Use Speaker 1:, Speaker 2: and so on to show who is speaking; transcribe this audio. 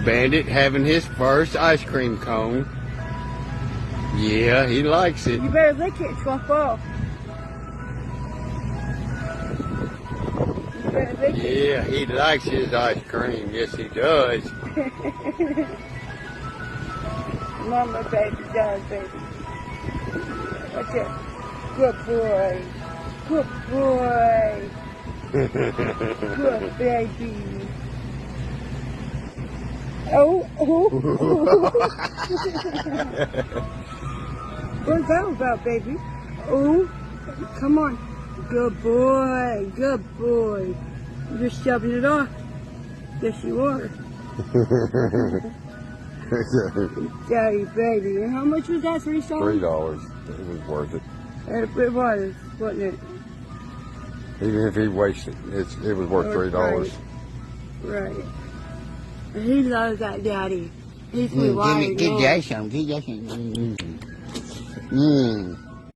Speaker 1: Bandit having his first ice cream cone. Yeah, he likes it.
Speaker 2: You better lick it, it's gonna fall. You better lick it.
Speaker 1: Yeah, he likes his ice cream. Yes, he does.
Speaker 2: Mama, baby, does, baby. Watch it. Good boy. Good boy. Good baby. Oh, oh. What's that about, baby? Oh, come on. Good boy. Good boy. You're just shoving it off. Yes, you are. Daddy, baby. And how much was that? $3?
Speaker 1: $3. It was worth it.
Speaker 2: It was, wasn't it?
Speaker 1: Even if he wasted it, it was worth $3.
Speaker 2: Right. He loves that, Daddy. He's wired.
Speaker 1: Give Jay some. Give Jay some.